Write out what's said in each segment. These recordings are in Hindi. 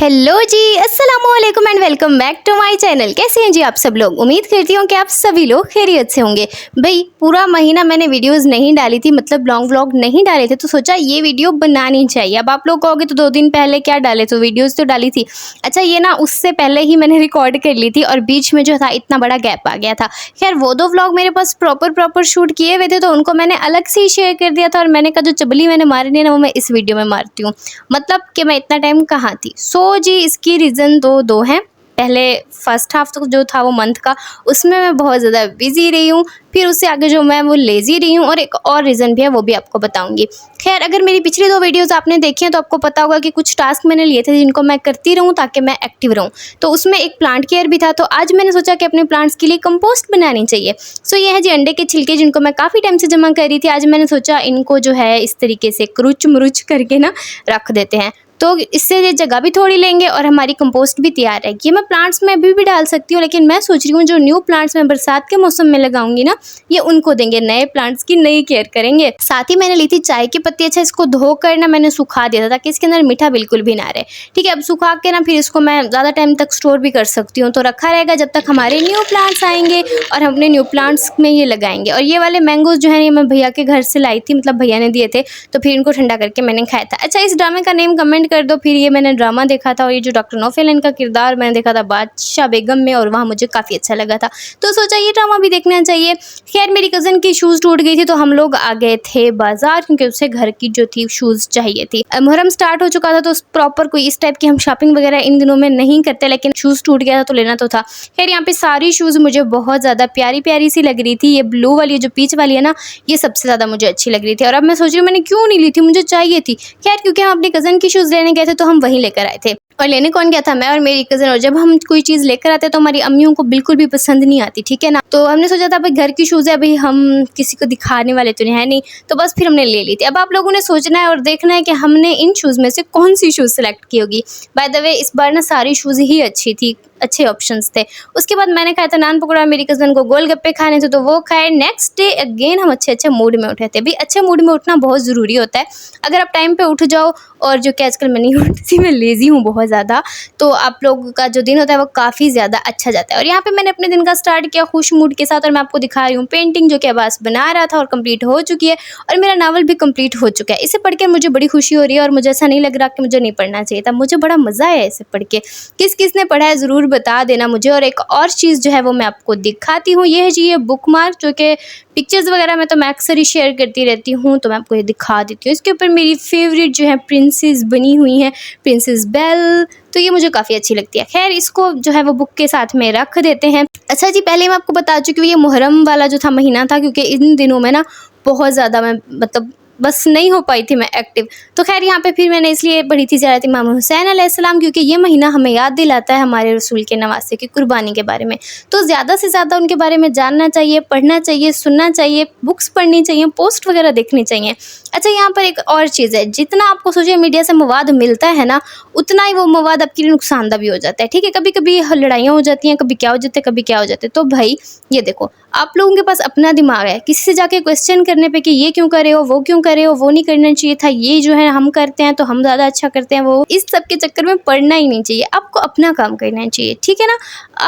हेलो जी, अस्सलामुअलैकुम and welcome back to my channel. कैसे हैं जी आप सब लोग? उम्मीद करती हूँ कि आप सभी लोग खैरियत से होंगे। भाई पूरा महीना मैंने वीडियोस नहीं डाली थी, मतलब लॉन्ग व्लॉग नहीं डाले थे, तो सोचा ये वीडियो बनानी चाहिए। अब आप लोग कहोगे तो 2 दिन पहले क्या डाले, तो वीडियोज़ तो डाली थी। अच्छा ये ना उससे पहले ही मैंने रिकॉर्ड कर ली थी और बीच में जो था इतना बड़ा गैप आ गया था। खैर वो 2 व्लॉग मेरे पास प्रॉपर शूट किए हुए थे, तो उनको मैंने अलग से ही शेयर कर दिया था और मैंने कहा जो चबली मैंने मारनी है ना वो मैं इस वीडियो में मारती हूँ। मतलब कि मैं इतना टाइम कहाँ थी। सो जी इसकी रीज़न दो हैं। पहले फर्स्ट हाफ तो जो था वो मंथ का, उसमें मैं बहुत ज़्यादा बिजी रही हूँ। फिर उससे आगे जो मैं वो लेज़ी रही हूँ, और एक और रीज़न भी है, वो भी आपको बताऊँगी। खैर अगर मेरी पिछली 2 वीडियोज़ आपने देखी हैं तो आपको पता होगा कि कुछ टास्क मैंने लिए थे जिनको मैं करती रहूँ ताकि मैं एक्टिव रहूँ। तो उसमें एक प्लांट केयर भी था, तो आज मैंने सोचा कि अपने प्लांट्स के लिए कंपोस्ट बनानी चाहिए। सो ये है जी अंडे के छिलके, जिनको मैं काफ़ी टाइम से जमा कर रही थी। आज मैंने सोचा इनको जो है इस तरीके से क्रुच मुरुच करके ना रख देते हैं, तो इससे ये जगह भी थोड़ी लेंगे और हमारी कंपोस्ट भी तैयार रहेगी। मैं प्लांट्स में अभी भी डाल सकती हूँ, लेकिन मैं सोच रही हूँ जो न्यू प्लांट्स मैं बरसात के मौसम में लगाऊंगी ना, ये उनको देंगे, नए प्लांट्स की नई केयर करेंगे। साथ ही मैंने ली थी चाय की पत्ती। अच्छा इसको धोकर ना मैंने सुखा दिया था ताकि इसके अंदर मीठा बिल्कुल भी ना रहे। ठीक है, अब सुखा के ना फिर इसको मैं ज़्यादा टाइम तक स्टोर भी कर सकती हूँ, तो रखा रहेगा जब तक हमारे न्यू प्लांट्स आएंगे और हम अपने न्यू प्लांट्स में ये लगाएंगे। और ये वाले मैंगोज जो है ये मैं भैया के घर से लाई थी, मतलब भैया ने दिए थे, तो फिर इनको ठंडा करके मैंने खाया था। अच्छा इस ड्रामे का नेम कमेंट कर दो। फिर ये मैंने ड्रामा देखा था और ये जो डॉक्टर नौफल इनका किरदार मैंने देखा था बादशाह बेगम में, और वहाँ मुझे काफ़ी अच्छा लगा था, तो सोचा ये ड्रामा भी देखना चाहिए। खैर मेरी कज़न की शूज़ टूट गई थी, तो हम लोग आ गए थे बाजार, क्योंकि उसे घर की जो थी शूज़ चाहिए थी। मुहर्रम स्टार्ट हो चुका था, तो प्रॉपर कोई इस टाइप की हम शॉपिंग वगैरह इन दिनों में नहीं करते, लेकिन शूज़ टूट गया था तो लेना तो था। खैर यहाँ पे सारी शूज़ मुझे बहुत ज़्यादा प्यारी प्यारी सी लग रही थी। ये ब्लू वाली जो पीच वाली है ना, ये सबसे ज़्यादा मुझे अच्छी लग रही थी। और अब मैं सोच रही हूँ मैंने क्यों नहीं ली थी, मुझे चाहिए थी। खैर क्योंकि हम अपनी कज़न की शूज़ लेने गए थे तो हम वहीं लेकर आए थे। और लेने कौन गया था? मैं और मेरी कज़न। और जब हम कोई चीज़ लेकर आते हैं तो हमारी अम्मियों को बिल्कुल भी पसंद नहीं आती, ठीक है ना। तो हमने सोचा था भाई घर की शूज़ है, भाई हम किसी को दिखाने वाले तो है नहीं, तो बस फिर हमने ले ली थी। अब आप लोगों ने सोचना है और देखना है कि हमने इन शूज़ में से कौन सी शूज़ सेलेक्ट की होगी। बाय द वे इस बार ना सारी शूज़ ही अच्छी थी, अच्छे ऑप्शंस थे। उसके बाद मैंने खाया था नान पकौड़ा, मेरी कज़न को गोलगप्पे खाने थे तो वो खाए। नेक्स्ट डे अगेन हम अच्छे मूड में उठे थे। भाई अच्छे मूड में उठना बहुत ज़रूरी होता है। अगर आप टाइम पे उठ जाओ, और जो कि आजकल मैं नहीं उठती, मैं लेज़ी हूँ बहुत ज़्यादा, तो आप लोगों का जो दिन होता है वो काफ़ी ज़्यादा अच्छा जाता है। और यहाँ पे मैंने अपने दिन का स्टार्ट किया खुश मूड के साथ, और मैं आपको दिखा रही हूँ पेंटिंग जो कि अब्बास बना रहा था और कंप्लीट हो चुकी है, और मेरा नावल भी कंप्लीट हो चुका है। इसे पढ़ के मुझे बड़ी खुशी हो रही है, और मुझे ऐसा नहीं लग रहा कि मुझे नहीं पढ़ना चाहिए था। मुझे बड़ा मज़ा आया इसे पढ़ के। किस किस ने पढ़ा है ज़रूर बता देना मुझे। और एक और चीज़ जो है वो मैं आपको दिखाती हूँ, ये है जी ये बुक मार्क, जो कि पिक्चर्स वगैरह में तो मैं अक्सर ही शेयर करती रहती हूँ, तो मैं आपको ये दिखा देती हूँ। इसके ऊपर मेरी फेवरेट जो है प्रिंसेस बनी हुई है, प्रिंसेस बेल, तो ये मुझे काफ़ी अच्छी लगती है। खैर इसको जो है वो बुक के साथ में रख देते हैं। अच्छा जी पहले मैं आपको बता चुकी हूँ ये मुहर्रम वाला जो था महीना था, क्योंकि इन दिनों में ना बहुत ज़्यादा मैं मतलब बस नहीं हो पाई थी मैं एक्टिव। तो खैर यहाँ पे फिर मैंने इसलिए पढ़ी थी ज़ियारत इमाम हुसैन अलैहिस्सलाम, क्योंकि ये महीना हमें याद दिलाता है हमारे रसूल के नवासे की कुर्बानी के बारे में। तो ज़्यादा से ज़्यादा उनके बारे में जानना चाहिए, पढ़ना चाहिए, सुनना चाहिए, बुक्स पढ़नी चाहिए, पोस्ट वगैरह देखनी चाहिए। अच्छा यहाँ पर एक और चीज़ है, जितना आपको सोशल मीडिया से मवाद मिलता है ना, उतना ही वो मवाद आपके लिए नुकसानदा भी हो जाता है। ठीक है, कभी कभी लड़ाइयाँ हो जाती हैं, कभी क्या हो जाता है, कभी क्या हो जाता है। तो भाई ये देखो, आप लोगों के पास अपना दिमाग है, किसी से जाके क्वेश्चन करने पे कि ये क्यों कर रहे हो, वो क्यों कर रहे हो, वो नहीं करना चाहिए था, ये जो है हम करते हैं तो हम ज़्यादा अच्छा करते हैं, वो इस सब के चक्कर में पढ़ना ही नहीं चाहिए। आपको अपना काम करना चाहिए, ठीक है ना।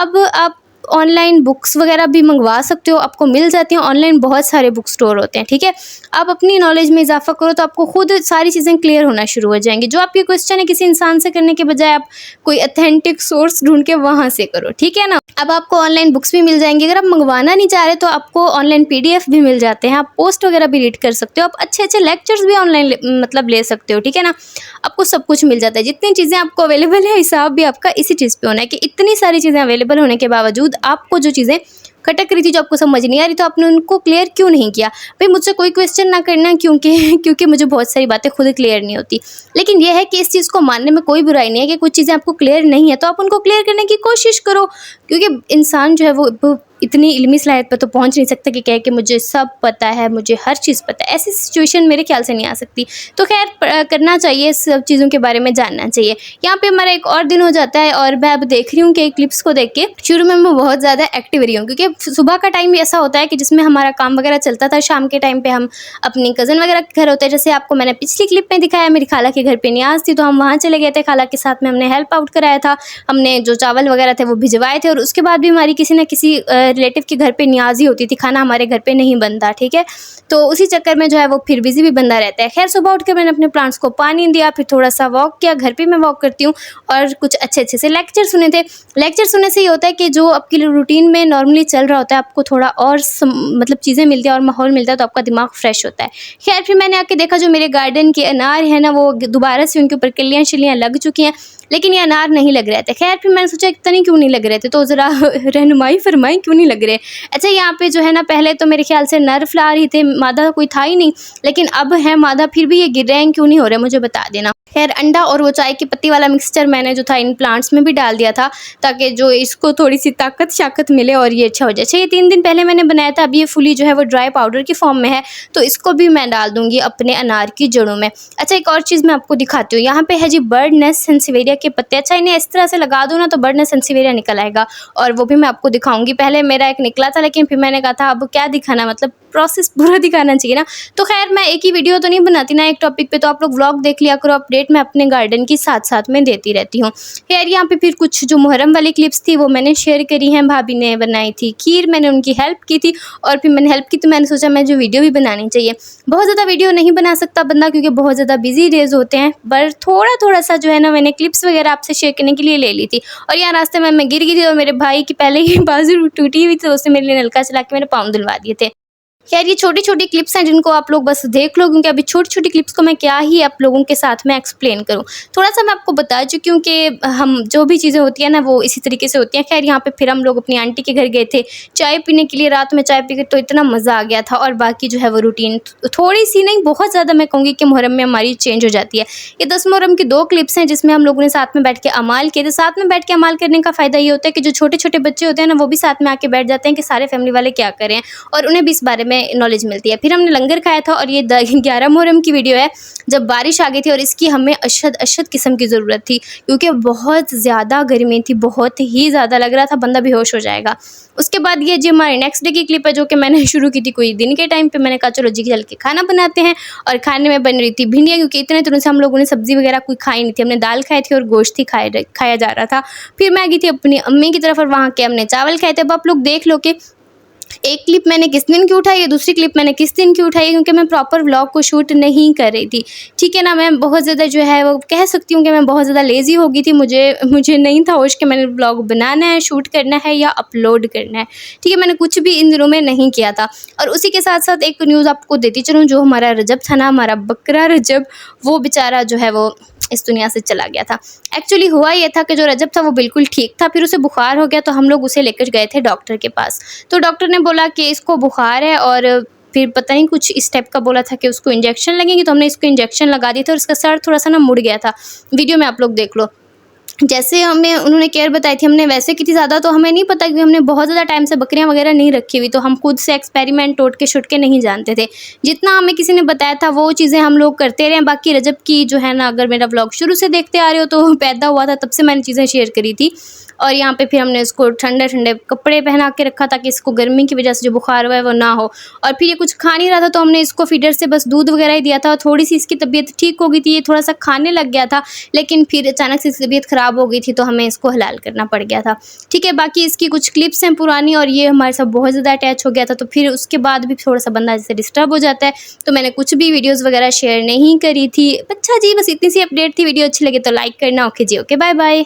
अब आप ऑनलाइन बुक्स वगैरह भी मंगवा सकते हो, आपको मिल जाती हैं ऑनलाइन, बहुत सारे बुक स्टोर होते हैं, ठीक है। आप अपनी नॉलेज में इजाफा करो तो आपको खुद सारी चीज़ें क्लियर होना शुरू हो जाएंगी। जो आपके क्वेश्चन है किसी इंसान से करने के बजाय आप कोई अथेंटिक सोर्स ढूंढ के वहाँ से करो, ठीक है ना। अब आपको ऑनलाइन बुक्स भी मिल जाएंगी। अगर आप मंगवाना नहीं चाह रहे तो आपको ऑनलाइन PDF भी मिल जाते हैं, आप पोस्ट वगैरह भी रीड कर सकते हो, आप अच्छे लेक्चर्स भी ऑनलाइन मतलब ले सकते हो, ठीक है ना। आपको सब कुछ मिल जाता है, जितनी चीज़ें आपको अवेलेबल है, हिसाब भी आपका इसी चीज़ पे होना है कि इतनी सारी चीज़ें अवेलेबल होने के बावजूद आपको जो चीज़ें खटक रही थी, जो आपको समझ नहीं आ रही, तो आपने उनको क्लियर क्यों नहीं किया। भाई मुझसे कोई क्वेश्चन ना करना, क्योंकि मुझे बहुत सारी बातें खुद क्लियर नहीं होती। लेकिन यह है कि इस चीज़ को मानने में कोई बुराई नहीं है कि कुछ चीज़ें आपको क्लियर नहीं है, तो आप उनको क्लियर करने की कोशिश करो, क्योंकि इंसान जो है वो इतनी इल्मी सलाहियत पर तो पहुँच नहीं सकता कि कहे कि मुझे सब पता है, मुझे हर चीज़ पता है। ऐसी सिचुएशन मेरे ख्याल से नहीं आ सकती। तो खैर करना चाहिए, सब चीज़ों के बारे में जानना चाहिए। यहाँ पे हमारा एक और दिन हो जाता है और मैं अब देख रही हूँ कि क्लिप्स को देख के शुरू में मैं बहुत ज़्यादा एक्टिव रही हूँ, क्योंकि सुबह का टाइम ऐसा होता है कि जिसमें हमारा काम वगैरह चलता था। शाम के टाइम पे हम अपनी कज़न वगैरह के घर होते हैं, जैसे आपको मैंने पिछली क्लिप में दिखाया, मेरी खाला के घर पे न्याज़ थी तो हम वहाँ चले गए थे। खाला के साथ में हमने हेल्प आउट कराया था, हमने जो चावल वगैरह थे वो भिजवाए थे, और उसके बाद भी हमारी किसी न किसी रिलेटिव के घर पे न्याज़ ही होती थी, खाना हमारे घर पे नहीं बनता, ठीक है। तो उसी चक्कर में जो है वो फिर बिज़ी भी बंदा रहता है। खैर सुबह उठ के मैंने अपने प्लांट्स को पानी दिया, फिर थोड़ा सा वॉक किया, घर पे मैं वॉक करती हूँ, और कुछ अच्छे से लेक्चर सुने थे। लेक्चर सुनने से ये होता है कि जो आपके रूटीन में नॉर्मली चल रहा होता है, आपको थोड़ा और मतलब चीज़ें मिलती हैं और माहौल मिलता है, तो आपका दिमाग फ्रेश होता है। खैर फिर मैंने आके देखा जो मेरे गार्डन के अनार है ना, वो दोबारा से उनके ऊपर कलियाँ शलियाँ लग चुकी हैं, लेकिन ये अनार नहीं लग रहे थे। खैर फिर मैंने सोचा पता नहीं क्यों नहीं लग रहे थे, तो ज़रा रहनुमाई फरमाई क्यों नहीं लग रहे। अच्छा यहाँ पे जो है ना, पहले तो मेरे ख्याल से नर फ्लावर ही थे, मादा कोई था ही नहीं, लेकिन अब है मादा, फिर भी ये गिर रहे हैं, क्यों नहीं हो रहे मुझे बता देना। खैर अंडा और वो चाय की पत्ती वाला मिक्सचर मैंने जो था इन प्लांट्स में भी डाल दिया था, ताकि जो इसको थोड़ी सी ताकत शाकत मिले और ये अच्छा हो जाए। अच्छा ये 3 दिन पहले मैंने बनाया था, अब ये फुली जो है वो ड्राई पाउडर की फॉर्म में है, तो इसको भी मैं डाल दूंगी अपने अनार की जड़ों में। अच्छा एक और चीज़ मैं आपको दिखाती हूँ, यहाँ पे है जी बर्ड नेस्ट सेंसिवेरिया के पत्ते। अच्छा इन्हें इस तरह से लगा दो ना तो बर्ड नेस्ट सेंसिवेरिया निकल आएगा, और वो भी मैं आपको दिखाऊंगी। पहले मेरा एक निकला था, लेकिन फिर मैंने कहा था अब क्या दिखाना, मतलब प्रोसेस पूरा दिखाना चाहिए ना। तो खैर मैं एक ही वीडियो तो नहीं बनाती ना एक टॉपिक पे, तो आप लोग व्लॉग देख लिया करो, अपडेट मैं अपने गार्डन की साथ में देती रहती हूँ। खैर यहाँ पे फिर कुछ जो मुहर्रम वाली क्लिप्स थी वो मैंने शेयर करी हैं। भाभी ने बनाई थी खीर, मैंने उनकी हेल्प की थी, और फिर मैंने हेल्प की तो मैंने सोचा मैं जो वीडियो भी बनानी चाहिए। बहुत ज़्यादा वीडियो नहीं बना सकता बंदा, क्योंकि बहुत ज़्यादा बिजी डेज होते हैं, पर थोड़ा सा जो है ना मैंने क्लिप्स वगैरह आपसे शेयर करने के लिए ले ली थी। और यहाँ रास्ते में मैं गिर गई थी, और मेरे भाई की पहले ही बाजू टूटी हुई थी, तो उसने मेरे लिए नलका चला के मेरे पाँव धुलवा दिए थे। खैर ये छोटी छोटी क्लिप्स हैं जिनको आप लोग बस देख लो, क्योंकि अभी छोटी छोटी क्लिप्स को मैं क्या ही आप लोगों के साथ में एक्सप्लेन करूं। थोड़ा सा मैं आपको बता चुकी हूँ कि हम जो भी चीज़ें होती हैं ना वो इसी तरीके से होती हैं। खैर यहाँ पे फिर हम लोग अपनी आंटी के घर गए थे चाय पीने के लिए, रात में चाय पी के तो इतना मज़ा आ गया था। और बाकी जो है वो रूटीन थोड़ी सी नहीं, बहुत ज़्यादा मैं कहूँगी कि मुहर्रम में हमारी चेंज हो जाती है। ये 10 मुहर्रम की 2 क्लिप्स हैं जिसमें हम लोगों ने साथ में बैठ के अमाल किए थे। साथ में बैठ के अमाल करने का फ़ायदा ये होता है कि जो छोटे छोटे बच्चे होते हैं ना, वो भी साथ में आके बैठ जाते हैं कि सारे फैमिली वाले क्या कर रहे हैं, और उन्हें भी इस बारे में नॉलेज मिलती है। फिर हमने लंगर खाया था, और ये 11 मुहर्रम की वीडियो है जब बारिश आ गई थी, और इसकी हमें अशद किस्म की ज़रूरत थी, क्योंकि बहुत ज़्यादा गर्मी थी, बहुत ही ज़्यादा लग रहा था बंदा बेहोश हो जाएगा। उसके बाद ये जी हमारी नेक्स्ट डे की क्लिप है, जो कि मैंने शुरू की थी कोई दिन के टाइम पे। मैंने कहा चलो जी चल के खाना बनाते हैं, और खाने में बन रही थी भिंडियाँ, क्योंकि इतने दिनों से हम लोगों ने सब्ज़ी वगैरह कोई खाई नहीं थी। हमने दाल खाई थी और गोश्त ही खाया जा रहा था। फिर मैं गई थी अपनी अम्मी की तरफ, और वहाँ के हमने चावल खाए थे। अब आप लोग देख लो कि एक क्लिप मैंने किस दिन की उठाई है, दूसरी क्लिप मैंने किस दिन की उठाई है, क्योंकि मैं प्रॉपर व्लॉग को शूट नहीं कर रही थी, ठीक है ना। मैं बहुत ज़्यादा जो है वो कह सकती हूँ कि मैं बहुत ज़्यादा लेज़ी हो गई थी। मुझे नहीं था होश कि मैंने व्लॉग बनाना है, शूट करना है या अपलोड करना है, ठीक है। मैंने कुछ भी इन दिनों में नहीं किया था। और उसी के साथ साथ एक न्यूज़ आपको देती चलूँ, जो हमारा रजब था ना, हमारा बकरा रजब, वो बेचारा जो है वो इस दुनिया से चला गया था। एक्चुअली हुआ ये था कि जो रजब था वो बिल्कुल ठीक था, फिर उसे बुखार हो गया, तो हम लोग उसे लेकर गए थे डॉक्टर के पास। तो डॉक्टर ने बोला कि इसको बुखार है, और फिर पता नहीं कुछ इस टाइप का बोला था कि उसको इंजेक्शन लगेंगे, तो हमने इसको इंजेक्शन लगा दी थी, और इसका सर थोड़ा सा ना मुड़ गया था। वीडियो में आप लोग देख लो। जैसे हमें उन्होंने केयर बताई थी हमने वैसे की थी ज़्यादा, तो हमें नहीं पता, क्योंकि हमने बहुत ज़्यादा टाइम से बकरियां वगैरह नहीं रखी हुई, तो हम खुद से एक्सपेरिमेंट टोट के शुट के नहीं जानते थे। जितना हमें किसी ने बताया था वो चीज़ें हम लोग करते रहे। बाकी रजब की जो है ना, अगर मेरा व्लॉग शुरू से देखते आ रहे हो तो पैदा हुआ था तब से मैंने चीज़ें शेयर करी थी। और यहाँ पे फिर हमने इसको ठंडे ठंडे कपड़े पहना के रखा ताकि इसको गर्मी की वजह से जो बुखार हुआ है वो ना हो। और फिर ये कुछ खा नहीं रहा था, तो हमने इसको फीडर से बस दूध वगैरह ही दिया था। थोड़ी सी इसकी तबीयत ठीक हो गई थी, ये थोड़ा सा खाने लग गया था, लेकिन फिर अचानक से इसकी तबीयत ख़राब हो गई थी, तो हमें इसको हलाल करना पड़ गया था, ठीक है। बाकी इसकी कुछ क्लिप्स हैं पुरानी, और ये हमारे साथ बहुत ज़्यादा अटैच हो गया था, तो फिर उसके बाद भी थोड़ा सा बंदा जैसे डिस्टर्ब हो जाता है, तो मैंने कुछ भी वीडियोज़ वगैरह शेयर नहीं करी थी। अच्छा जी, बस इतनी सी अपडेट थी। वीडियो अच्छी लगे तो लाइक करना। ओके जी, ओके, बाय बाय।